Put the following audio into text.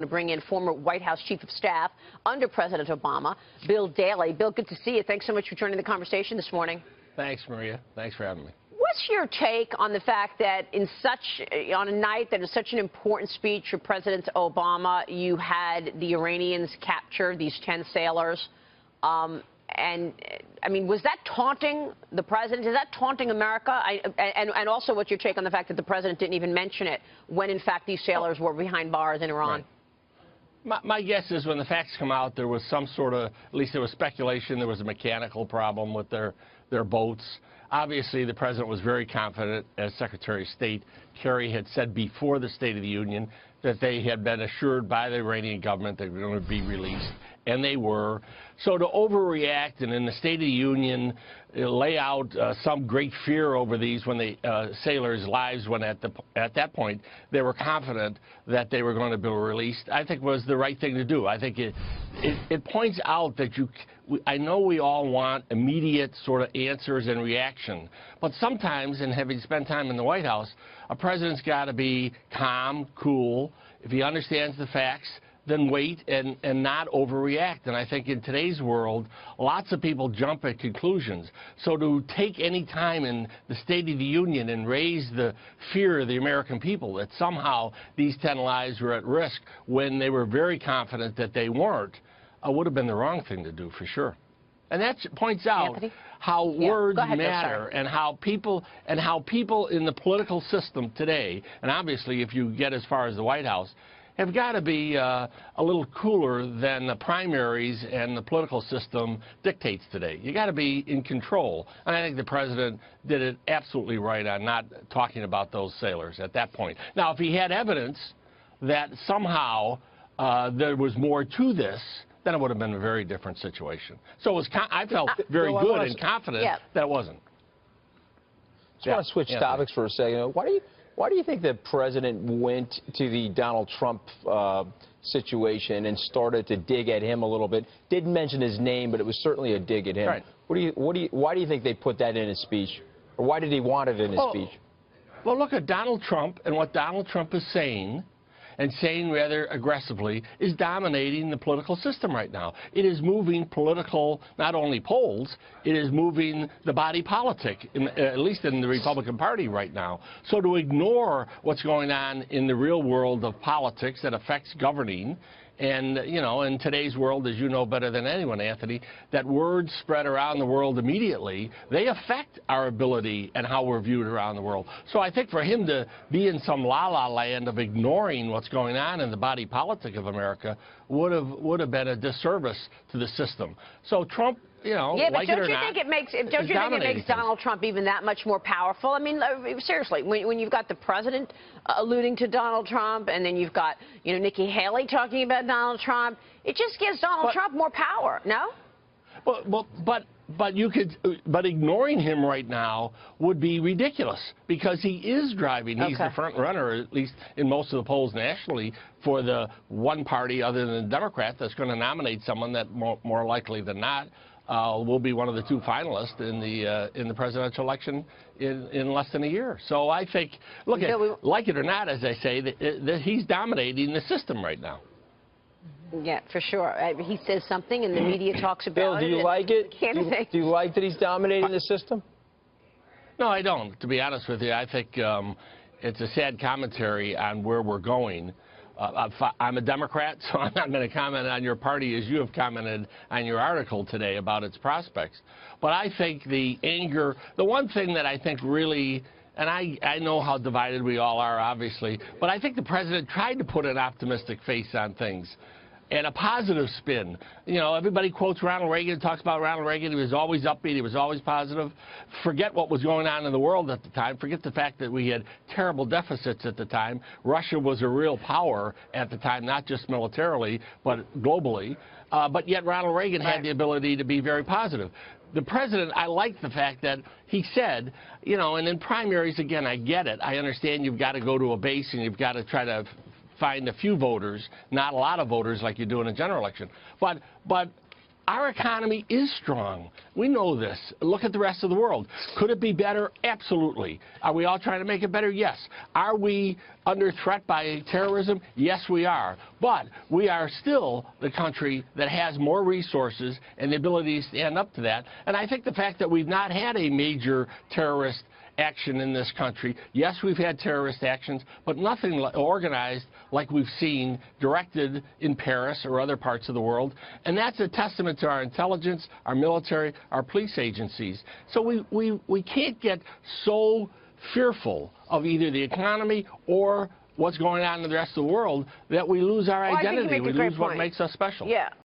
To bring in former White House Chief of Staff under President Obama, Bill Daley. Bill, good to see you. Thanks so much for joining the conversation this morning. Thanks, Maria. Thanks for having me. What's your take on the fact that on a night that is such an important speech for President Obama, you had the Iranians capture these 10 sailors? And, I mean, was that taunting the president? Is that taunting America? And also what's your take on the fact that the president didn't even mention it when, in fact, these sailors were behind bars in Iran? Right. My guess is when the facts come out, there was some sort of, at least there was speculation, there was a mechanical problem with their boats. Obviously, the president was very confident, as Secretary of State Kerry had said before the State of the Union, that they had been assured by the Iranian government they were going to be released, and they were. So to overreact and in the State of the Union lay out some great fear over these when the sailors' lives, when at that point they were confident that they were going to be released, I think was the right thing to do. I think it points out that I know we all want immediate sort of answers and reaction, but sometimes, and having spent time in the White House, a president's got to be calm, cool. If he understands the facts, then wait and not overreact. And I think in today's world, lots of people jump at conclusions. So to take any time in the State of the Union and raise the fear of the American people that somehow these 10 lives were at risk when they were very confident that they weren't, would have been the wrong thing to do for sure. And that points out how words matter and how people in the political system today, and obviously if you get as far as the White House, have got to be a little cooler than the primaries and the political system dictates today. You got to be in control. And I think the president did it absolutely right on not talking about those sailors at that point. Now, if he had evidence that somehow there was more to this, then it would have been a very different situation. So I felt very good and confident that it wasn't. I want to switch topics for a second. Why do you think the president went to the Donald Trump situation and started to dig at him a little bit? Didn't mention his name, but it was certainly a dig at him. Right. Why do you think they put that in his speech? Or why did he want it in his speech? Well, look at Donald Trump, and what Donald Trump is saying, and saying rather aggressively, is dominating the political system right now. It is moving political, not only polls, it is moving the body politic, at least in the Republican Party right now. So to ignore what's going on in the real world of politics that affects governing, and, you know, in today's world, as you know better than anyone, Anthony, that words spread around the world immediately. They affect our ability and how we're viewed around the world. So I think for him to be in some la-la land of ignoring what's going on in the body politic of America would have been a disservice to the system. So Trump, you know, like it or not, don't you think it makes Donald Trump even that much more powerful? I mean, seriously, when you've got the president alluding to Donald Trump, and then you've got, you know, Nikki Haley talking about Donald Trump, it just gives Donald Trump more power, no? But ignoring him right now would be ridiculous, because he is driving. He's the front runner, at least in most of the polls nationally, for the one party other than the Democrat that's going to nominate someone that more likely than not will be one of the two finalists in the presidential election in less than a year. So I think, look, like it or not, as I say, that he's dominating the system right now. Yeah, for sure. He says something, and the media talks about Bill, it. do you like it? Do you like that he's dominating the system? No, I don't. To be honest with you, I think it's a sad commentary on where we're going. I'm a Democrat, so I'm not going to comment on your party as you have commented on your article today about its prospects. But I think the anger, the one thing that I think really, and I know how divided we all are, obviously, but I think the president tried to put an optimistic face on things and a positive spin. You know, everybody quotes Ronald Reagan, talks about Ronald Reagan. He was always upbeat. He was always positive. Forget what was going on in the world at the time. Forget the fact that we had terrible deficits at the time. Russia was a real power at the time, not just militarily, but globally. But yet Ronald Reagan had the ability to be very positive. The president, I like the fact that he said, you know, and in primaries, again, I get it. I understand you've got to go to a base and you've got to try to find a few voters, not a lot of voters like you do in a general election. But our economy is strong. We know this. Look at the rest of the world. Could it be better? Absolutely. Are we all trying to make it better? Yes. Are we under threat by terrorism? Yes, we are. But we are still the country that has more resources and the ability to stand up to that. And I think the fact that we've not had a major terrorist action in this country. Yes, we've had terrorist actions, but nothing organized like we've seen directed in Paris or other parts of the world. And that's a testament to our intelligence, our military, our police agencies. So we can't get so fearful of either the economy or what's going on in the rest of the world that we lose our identity. We lose what makes us special. Yeah.